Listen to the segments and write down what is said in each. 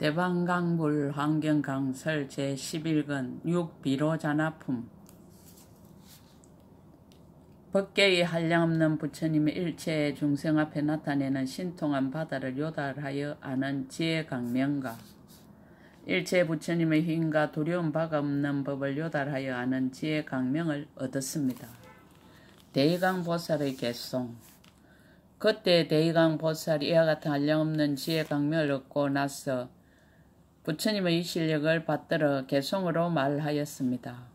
대방강불 환경강설 제11권 6비로자나품. 법계의 한량없는 부처님의 일체의 중생 앞에 나타내는 신통한 바다를 요달하여 아는 지혜강명과 일체 부처님의 힘과 두려운 바가 없는 법을 요달하여 아는 지혜강명을 얻었습니다. 대의강보살의 개송. 그때 대의강보살이 이와 같은 한량없는 지혜강명을 얻고 나서 부처님의 이 실력을 받들어 개송으로 말하였습니다.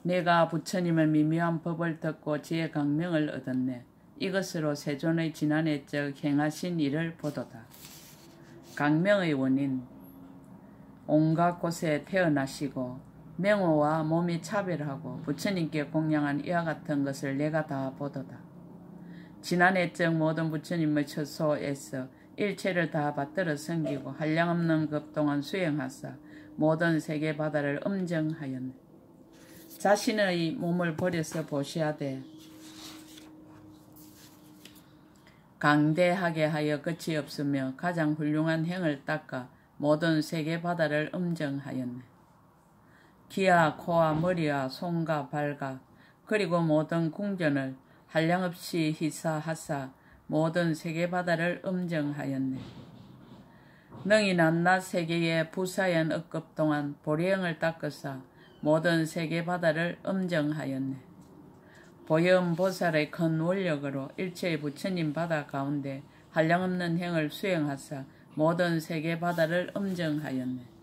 내가 부처님의 미묘한 법을 듣고 지혜강명을 얻었네. 이것으로 세존의 지난해적 행하신 일을 보도다. 강명의 원인. 온갖 곳에 태어나시고 명호와 몸이 차별하고 부처님께 공양한 이와 같은 것을 내가 다 보도다. 지난해적 모든 부처님의 처소에서 일체를 다 받들어 섬기고 한량없는 급 동안 수행하사 모든 세계 바다를 음정하였네. 자신의 몸을 버려서 보시하되 강대하게 하여 끝이 없으며 가장 훌륭한 행을 닦아 모든 세계 바다를 음정하였네. 귀와 코와 머리와 손과 발과 그리고 모든 궁전을 한량없이 희사하사 모든 세계 바다를 음정하였네. 능히 낮낮 세계의 부사연 억급 동안 보리행을 닦으사 모든 세계 바다를 음정하였네. 보현보살의 큰 원력으로 일체의 부처님 바다 가운데 한량없는 행을 수행하사 모든 세계 바다를 음정하였네.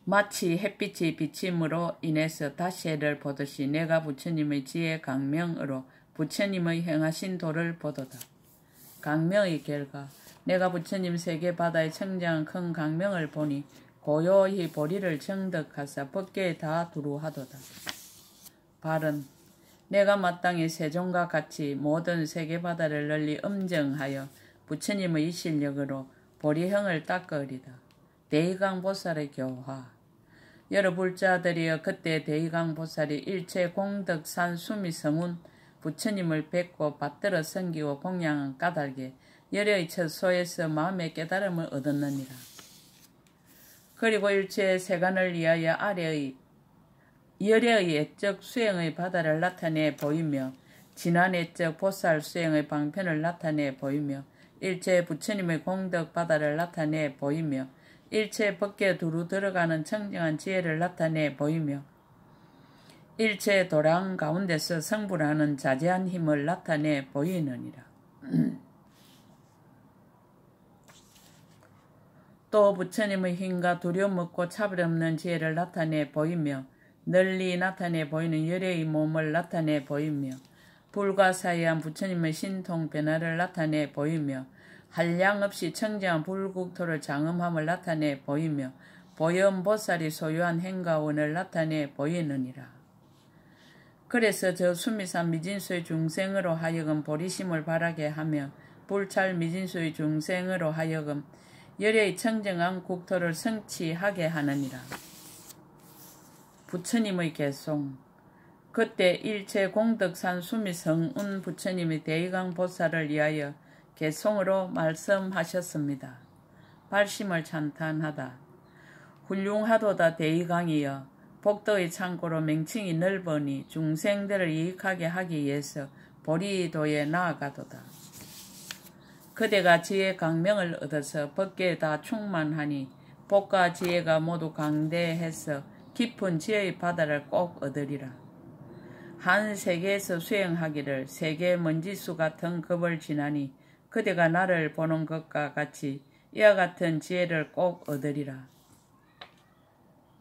마치 햇빛이 비침으로 인해서 다시 해를 보듯이 내가 부처님의 지혜 강명으로 부처님의 행하신 도를 보도다. 강명의 결과. 내가 부처님 세계 바다에 청정한 큰 강명을 보니 고요히 보리를 정득하사 법계에 다 두루하도다. 발은. 내가 마땅히 세존과 같이 모든 세계 바다를 널리 음정하여 부처님의 이 실력으로 보리형을 닦으리다. 대의강보살의 교화. 여러 불자들이여 그때 대의강보살이 일체 공덕산 수미성운 부처님을 뵙고 받들어 섬기고 공양한 까닭에 열의 처소에서 마음의 깨달음을 얻었느니라. 그리고 일체 세간을 위하여 아래의 열의 애적 수행의 바다를 나타내 보이며 진한 애적 보살 수행의 방편을 나타내 보이며 일체 부처님의 공덕 바다를 나타내 보이며 일체 법계 두루 들어가는 청정한 지혜를 나타내 보이며 일체 도량 가운데서 성불하는 자제한 힘을 나타내 보이느니라. 또 부처님의 힘과 두려움 없고 차별 없는 지혜를 나타내 보이며 널리 나타내 보이는 열의 몸을 나타내 보이며 불과 사이한 부처님의 신통 변화를 나타내 보이며 한량없이 청정한 불국토를 장엄함을 나타내 보이며 보현보살이 소유한 행과 원을 나타내 보이느니라. 그래서 저 수미산 미진수의 중생으로 하여금 보리심을 바라게 하며 불찰 미진수의 중생으로 하여금 열의 청정한 국토를 성취하게 하느니라. 부처님의 개송. 그때 일체 공덕산 수미성운 부처님이 대의강보살을 위하여 개송으로 말씀하셨습니다. 발심을 찬탄하다. 훌륭하도다 대의강이여 복덕의 창고로 명칭이 넓으니 중생들을 이익하게 하기 위해서 보리도에 나아가도다. 그대가 지혜 강명을 얻어서 법계에 다 충만하니 복과 지혜가 모두 강대해서 깊은 지혜의 바다를 꼭 얻으리라. 한 세계에서 수행하기를 세계 먼지수 같은 급을 지나니 그대가 나를 보는 것과 같이 이와 같은 지혜를 꼭 얻으리라.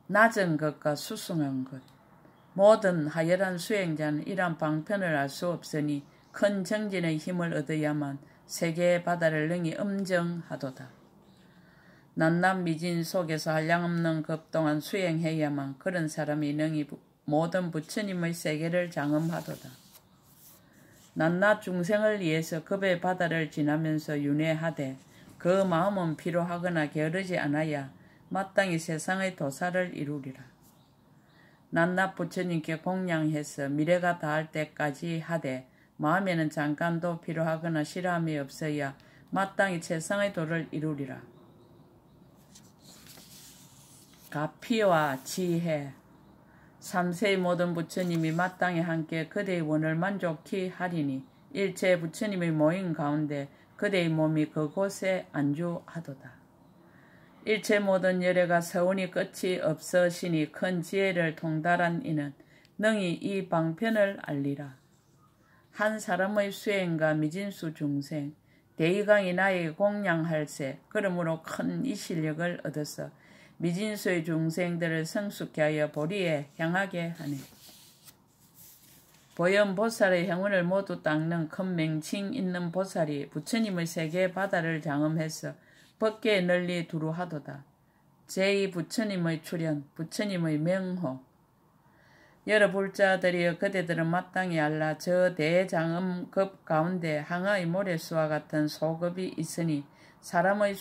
낮은 것과 수승한 것. 모든 하열한 수행자는 이러한 방편을 알 수 없으니 큰 정진의 힘을 얻어야만 세계의 바다를 능히 음정하도다. 낮낮 미진 속에서 한량없는 급 동안 수행해야만 그런 사람이 능히 모든 부처님의 세계를 장엄하도다. 낮낮 중생을 위해서 급의 바다를 지나면서 윤회하되 그 마음은 피로하거나 게으르지 않아야 마땅히 세상의 도사를 이루리라. 낱낱 부처님께 공양해서 미래가 다할 때까지 하되 마음에는 잠깐도 필요하거나 싫어함이 없어야 마땅히 세상의 도를 이루리라. 가피와 지혜 3세의 모든 부처님이 마땅히 함께 그대의 원을 만족히 하리니 일체 부처님의 모임 가운데 그대의 몸이 그곳에 안주하도다. 일체 모든 열애가 서운이 끝이 없으시니 큰 지혜를 통달한 이는 능히 이 방편을 알리라. 한 사람의 수행과 미진수 중생 대의강이 나에게 공양할세. 그러므로 큰 이 실력을 얻어서 미진수의 중생들을 성숙케 하여 보리에 향하게 하네. 보현보살의 행운을 모두 닦는 큰 맹칭 있는 보살이 부처님의 세계 바다를 장엄해서 법계에 널리 두루하도다. 제2 부처님의 출현, 부처님의 명호. 여러 불자들이여 그대들은 마땅히 알라. 저 대장엄급 가운데 항아의 모래수와 같은 소급이 있으니 사람의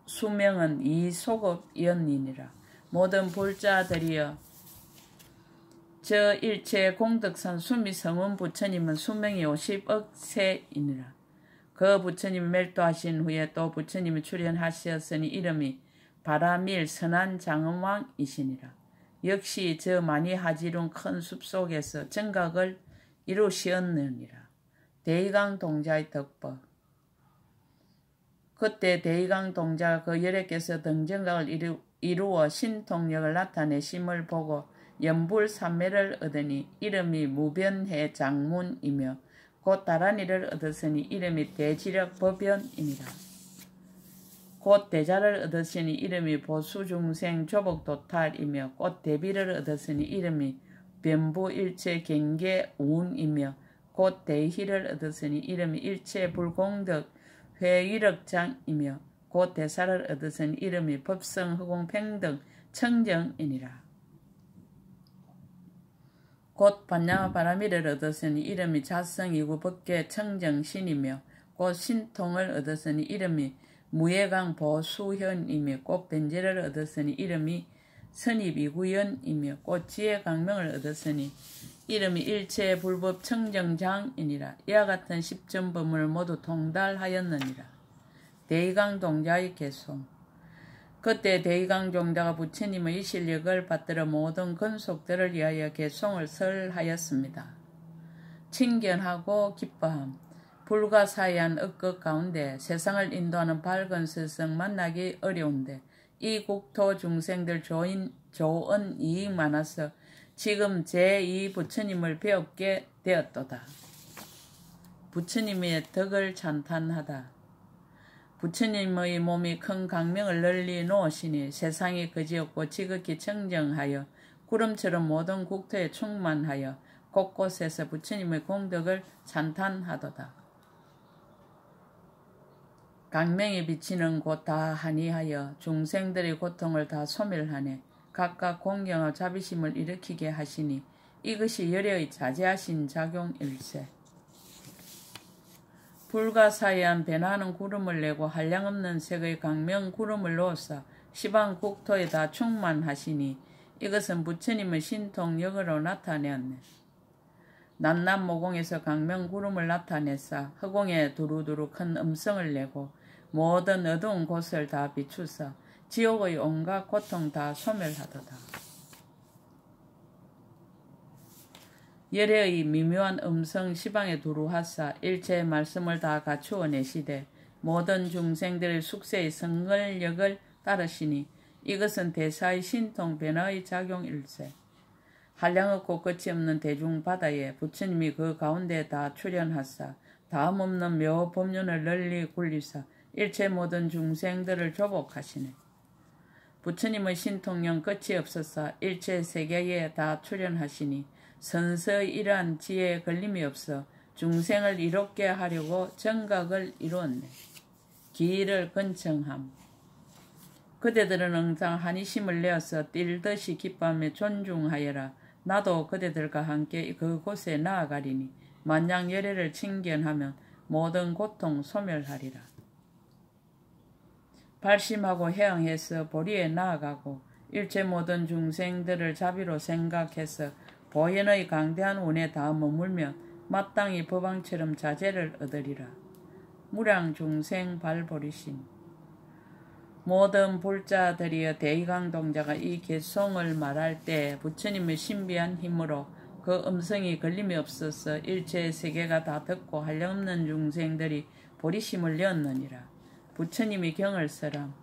수명은 이 소급이었니라. 모든 불자들이여 저 일체 공덕산 수미성운 부처님은 수명이 50억 세이니라. 그 부처님이 멸도하신 후에 또 부처님이 출현하셨으니 이름이 바라밀 선한장엄왕이시니라. 역시 저 많이 하지룬 큰 숲속에서 정각을 이루시었느니라. 대의강 동자의 덕법. 그때 대의강 동자가 그 열애께서 등정각을 이루어 신통력을 나타내심을 보고 연불삼매를 얻으니 이름이 무변해 장문이며 곧 다란이를 얻었으니 이름이 대지력 법연이니라. 곧 대자를 얻었으니 이름이 보수중생 조복도탈이며 곧 대비를 얻었으니 이름이 변부일체 경계운이며 곧 대희를 얻었으니 이름이 일체 불공덕 회의력장이며 곧 대사를 얻었으니 이름이 법성허공평등 청정이니라. 곧 반야바라미를 얻었으니 이름이 자성이구 법계 청정신이며 곧 신통을 얻었으니 이름이 무예강 보수현이며 곧 변제를 얻었으니 이름이 선입이구연이며 곧 지혜강명을 얻었으니 이름이 일체 불법 청정장이니라. 이와 같은 10전법문을 모두 통달하였느니라. 대의강 동자의 개송. 그때 대의강 종자가 부처님의 이 실력을 받들어 모든 근속들을 위하여 개송을 설하였습니다. 친견하고 기뻐함. 불가사의한 억것 가운데 세상을 인도하는 밝은 스승 만나기 어려운데 이 국토 중생들 좋은 이익 많아서 지금 제2 부처님을 배웁게 되었도다. 부처님의 덕을 찬탄하다. 부처님의 몸이 큰 강명을 널리 놓으시니 세상이 거지없고 지극히 청정하여 구름처럼 모든 국토에 충만하여 곳곳에서 부처님의 공덕을 찬탄하도다. 강명이 비치는 곳 다 한이하여 중생들의 고통을 다 소멸하네. 각각 공경하고 자비심을 일으키게 하시니 이것이 열애의 자제하신 작용일세. 불가사의한 변화하는 구름을 내고 한량없는 색의 강명 구름을 놓으사 시방 국토에 다 충만하시니 이것은 부처님의 신통력으로 나타내었네. 낱낱 모공에서 강명 구름을 나타내사 허공에 두루두루 큰 음성을 내고 모든 어두운 곳을 다 비추사 지옥의 온갖 고통 다 소멸하도다. 열애의 미묘한 음성 시방에 두루하사 일체의 말씀을 다 갖추어 내시되 모든 중생들의 숙세의 성걸력을 따르시니 이것은 대사의 신통 변화의 작용일세. 한량없고 끝이 없는 대중바다에 부처님이 그 가운데 다 출현하사 다음없는 묘 법륜을 널리 굴리사 일체 모든 중생들을 조복하시네. 부처님의 신통령 끝이 없어서 일체 세계에 다 출현하시니 선서의 이러한 지혜에 걸림이 없어 중생을 이롭게 하려고 정각을 이루었네. 기일을 근청함. 그대들은 항상 한이심을 내어서 뛸듯이 기뻐하며 존중하여라. 나도 그대들과 함께 그곳에 나아가리니 만약 열애를 친견하면 모든 고통 소멸하리라. 발심하고 해양해서 보리에 나아가고 일체 모든 중생들을 자비로 생각해서 보현의 강대한 운에 다 머물며 마땅히 법왕처럼 자제를 얻으리라. 무량 중생 발보리심. 모든 불자들이여 대의강동자가 이 개송을 말할 때 부처님의 신비한 힘으로 그 음성이 걸림이 없어서 일체 세계가 다 듣고 한량없는 중생들이 보리심을 내었느니라. 부처님이 경을 서람.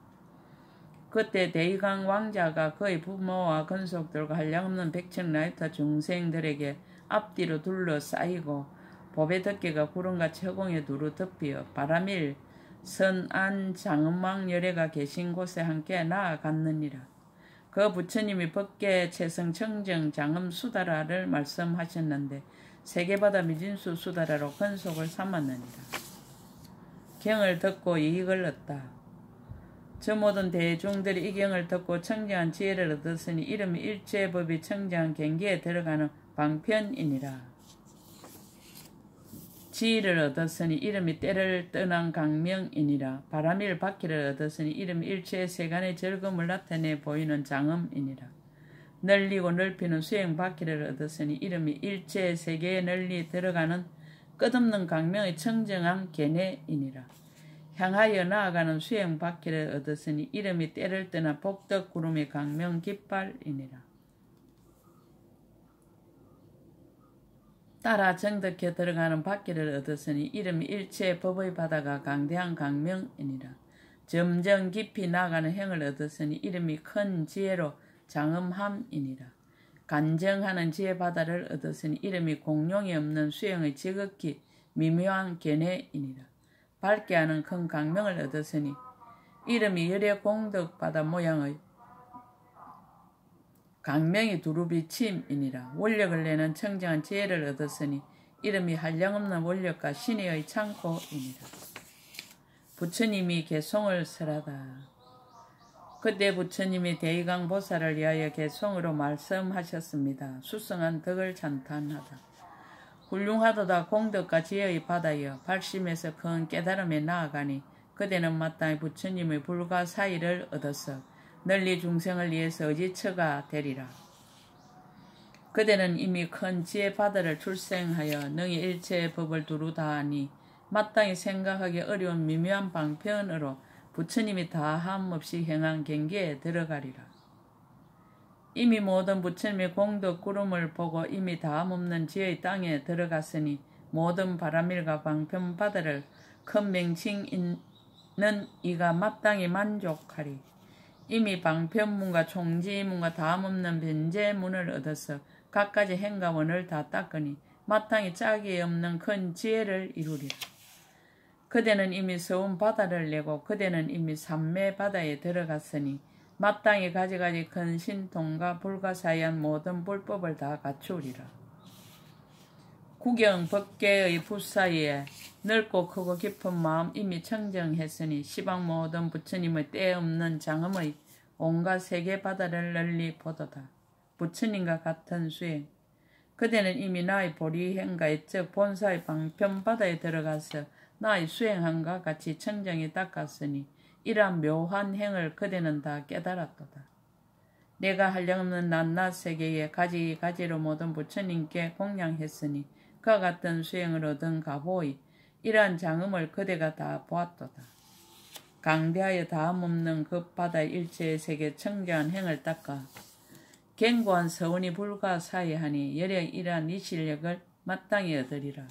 그때 대의강 왕자가 그의 부모와 건속들과 한량없는 백천라이터 중생들에게 앞뒤로 둘러싸이고 법의 덮개가 구름같이 허공에 두루 덮여 바람일 선안 장엄왕 열애가 계신 곳에 함께 나아갔느니라. 그 부처님이 법계 채성 청정 장엄 수다라를 말씀하셨는데 세계바다 미진수 수다라로 건속을 삼았느니라. 경을 듣고 이익을 얻다. 저 모든 대중들이 이 경을 듣고 청정한 지혜를 얻었으니 이름이 일체법이 청정한 경계에 들어가는 방편이니라. 지혜를 얻었으니 이름이 때를 떠난 강명이니라. 바람일 바퀴를 얻었으니 이름이 일체 세간의 즐거움을 나타내 보이는 장엄이니라. 널리고 넓히는 수행 바퀴를 얻었으니 이름이 일체 세계에 널리 들어가는 끝없는 강명의 청정한 계내이니라. 향하여 나아가는 수행 바퀴를 얻었으니 이름이 때를 떠나 복덕 구름의 강명 깃발이니라. 따라 정덕해 들어가는 바퀴를 얻었으니 이름이 일체 법의 바다가 강대한 강명이니라. 점점 깊이 나가는 행을 얻었으니 이름이 큰 지혜로 장엄함이니라. 간정하는 지혜 바다를 얻었으니 이름이 공룡이 없는 수행의 지극히 미묘한 견해이니라. 밝게 하는 큰 강명을 얻었으니 이름이 열의 공덕 바다 모양의 강명이 두루비침이니라. 원력을 내는 청정한 지혜를 얻었으니 이름이 한량없는 원력과 신의의 창고이니라. 부처님이 개송을 설하다. 그때 부처님이 대의강 보살을 위하여 개송으로 말씀하셨습니다. 수성한 덕을 찬탄하다. 훌륭하도다 공덕과 지혜의 바다여 발심에서 큰 깨달음에 나아가니 그대는 마땅히 부처님의 불가사의를 얻어서 널리 중생을 위해서 의지처가 되리라. 그대는 이미 큰 지혜 바다를 출생하여 능히 일체의 법을 두루 다하니 마땅히 생각하기 어려운 미묘한 방편으로 부처님이 다함 없이 행한 경계에 들어가리라. 이미 모든 부처님의 공덕 구름을 보고 이미 다함 없는 지혜의 땅에 들어갔으니 모든 바람일과 방편 바다를 큰 명칭 있는 이가 마땅히 만족하리. 이미 방편문과 총지문과 다함 없는 변제문을 얻어서 각가지 행가원을 다 닦으니 마땅히 짝이 없는 큰 지혜를 이루리라. 그대는 이미 서운 바다를 내고 그대는 이미 삼매 바다에 들어갔으니 마땅히 가지가지 큰 신통과 불가사의한 모든 불법을 다 갖추리라. 구경 법계의 붓사이에 넓고 크고 깊은 마음 이미 청정했으니 시방 모든 부처님의 때 없는 장엄의 온갖 세계 바다를 널리 보도다. 부처님과 같은 수행. 그대는 이미 나의 보리행가의 즉 본사의 방편 바다에 들어가서 나의 수행함과 같이 청정히 닦았으니 이러한 묘한 행을 그대는 다 깨달았도다. 내가 한량없는 낱낱 세계에 가지가지로 모든 부처님께 공양했으니 그와 같은 수행을 얻은 가보이 이러한 장엄을 그대가 다 보았도다. 강대하여 다함없는 그 바다의 일체의 세계 청정한 행을 닦아 견고한 서운이 불가사의하니 열의 이러한 이 실력을 마땅히 얻으리라.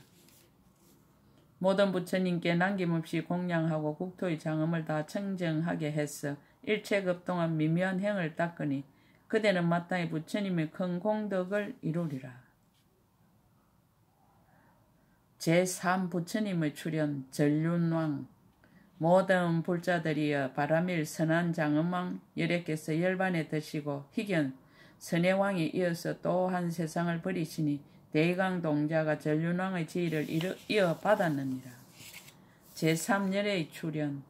모든 부처님께 남김없이 공양하고 국토의 장엄을 다 청정하게 해서 일체급 동안 미묘한 행을 닦으니 그대는 마땅히 부처님의 큰 공덕을 이루리라. 제3 부처님의 출현 전륜왕. 모든 불자들이여 바람일 선한 장엄왕 열애께서 열반에 드시고 희견 선해왕이 이어서 또 한 세상을 버리시니 대의강 동자가 전륜왕의 지위를 이어받았느니라. 제3열의 출현.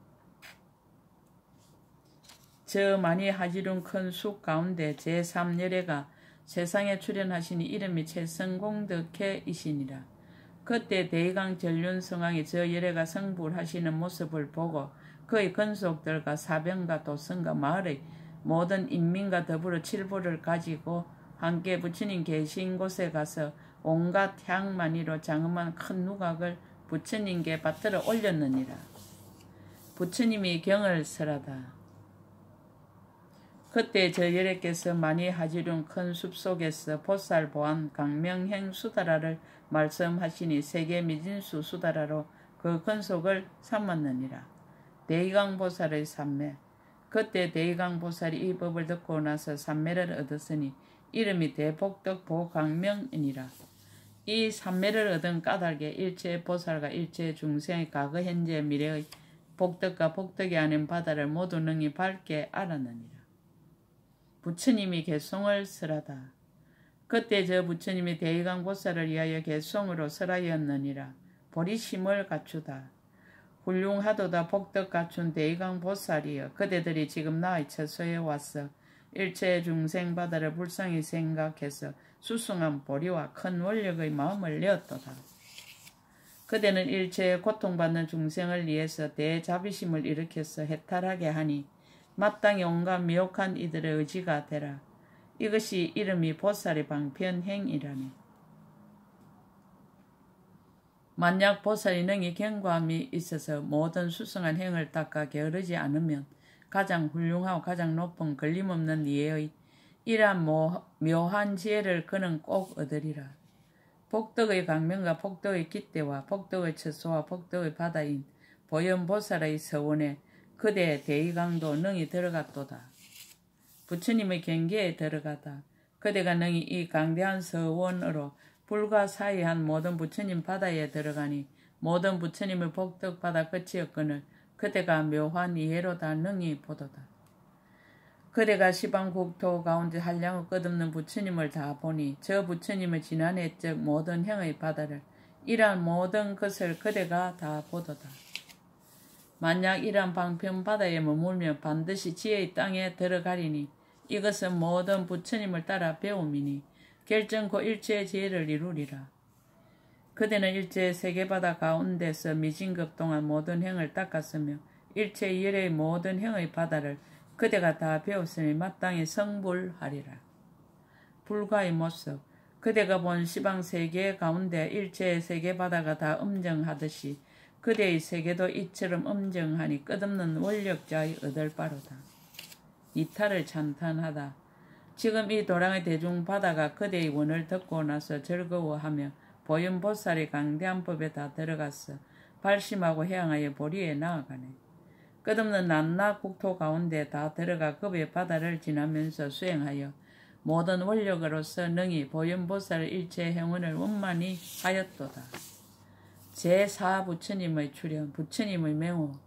저 많이 하지룬 큰 숲 가운데 제3열애가 세상에 출현하시니 이름이 최성공덕회이시니라. 그때 대의강 전륜성왕이 저 열애가 성불하시는 모습을 보고 그의 건속들과 사병과 도성과 마을의 모든 인민과 더불어 칠보를 가지고 함께 부처님 계신 곳에 가서 온갖 향만이로 장엄한 큰 누각을 부처님께 받들어 올렸느니라. 부처님이 경을 설하다. 그때 저열애께서 많이 하지룬 큰 숲속에서 보살 보안 강명행 수다라를 말씀하시니 세계 미진수 수다라로 그 근속을 삼았느니라. 대의강보살의 삼매. 그때 대의강보살이 이 법을 듣고 나서 삼매를 얻었으니 이름이 대복덕보강명이니라. 이 삼매를 얻은 까닭에 일체 보살과 일체 중생의 과거 현재 미래의 복덕과 복덕이 아닌 바다를 모두 능히 밝게 알았느니라. 부처님이 개송을 설하다. 그때 저 부처님이 대의강보살을 위하여 개송으로 설하였느니라. 보리심을 갖추다. 훌륭하도다 복덕 갖춘 대의강보살이여 그대들이 지금 나의 처소에 와서 일체 중생 바다를 불쌍히 생각해서 수승한 보리와 큰 원력의 마음을 내었도다. 그대는 일체의 고통받는 중생을 위해서 대자비심을 일으켜서 해탈하게 하니 마땅히 온갖 미혹한 이들의 의지가 되라. 이것이 이름이 보살의 방편행이라니. 만약 보살이 능히 견고함이 있어서 모든 수승한 행을 닦아 게으르지 않으면 가장 훌륭하고 가장 높은 걸림없는 이해의 이러한 묘한 지혜를 그는 꼭 얻으리라. 복덕의 강명과 복덕의 깃대와 복덕의 처소와 복덕의 바다인 보현보살의 서원에 그대 대의강도 능히 들어갔도다. 부처님의 경계에 들어가다. 그대가 능히 이 강대한 서원으로 불가사의한 모든 부처님 바다에 들어가니 모든 부처님의 복덕 바다 끝이었거늘 그대가 묘한 이해로 다 능히 보도다. 그대가 시방국토 가운데 한량의 끝없는 부처님을 다 보니 저 부처님의 지난해적 모든 행의 바다를 이러한 모든 것을 그대가 다 보도다. 만약 이러한 방편 바다에 머물며 반드시 지혜의 땅에 들어가리니 이것은 모든 부처님을 따라 배움이니 결정코 일체의 지혜를 이루리라. 그대는 일체 세계바다 가운데서 미진급 동안 모든 행을 닦았으며 일체 열의 모든 행의 바다를 그대가 다 배웠으니 마땅히 성불하리라. 불가의 모습. 그대가 본 시방세계 가운데 일체의 세계바다가 다 음정하듯이 그대의 세계도 이처럼 음정하니 끝없는 원력자의 얻을 바로다. 이탈을 찬탄하다. 지금 이 도랑의 대중바다가 그대의 원을 듣고 나서 즐거워하며 보현보살의 강대한 법에 다 들어갔어 발심하고 해양하여 보리에 나아가네. 끝없는 낱낱 국토 가운데 다 들어가 급의 바다를 지나면서 수행하여 모든 원력으로서 능히 보현보살의 일체 행운을 원만히 하였도다. 제4 부처님의 출현, 부처님의 맹호.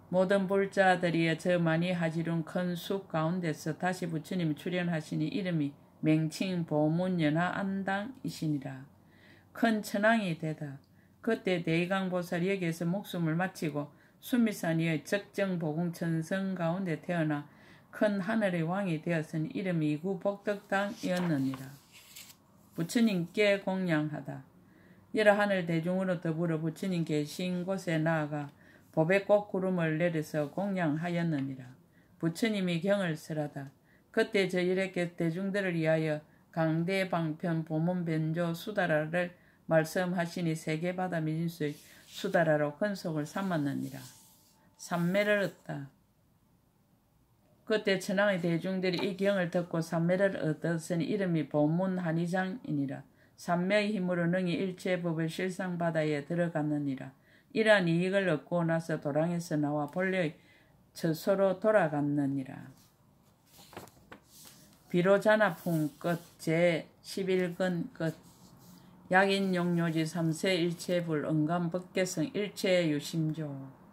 모든 불자들이 저 많이 하지룬 큰 숲 가운데서 다시 부처님이 출현하시니 이름이 맹칭 보문연화 안당이시니라. 큰 천왕이 되다. 그때 대의강보살이 여기에서 목숨을 마치고 수미산 위의 적정보궁천성 가운데 태어나 큰 하늘의 왕이 되었으니 이름이 이구복덕당이었느니라. 부처님께 공양하다. 여러 하늘 대중으로 더불어 부처님 계신 곳에 나아가 보배꽃 구름을 내려서 공양하였느니라. 부처님이 경을 설하다. 그때 저일에게 대중들을 위하여 강대방편 보문변조 수다라를 말씀하시니 세계바다 미진수의 수다라로 근속을 삼았느니라. 삼매를 얻다. 그때 천황의 대중들이 이 경을 듣고 삼매를 얻었으니 이름이 보문한의장이니라. 삼매의 힘으로 능히 일체법의 실상바다에 들어갔느니라. 이러한 이익을 얻고 나서 도랑에서 나와 본래의 처소로 돌아갔느니라. 비로자나풍 끝 제11근 끝 약인용료지 3세 일체불 응감법계성 일체유심조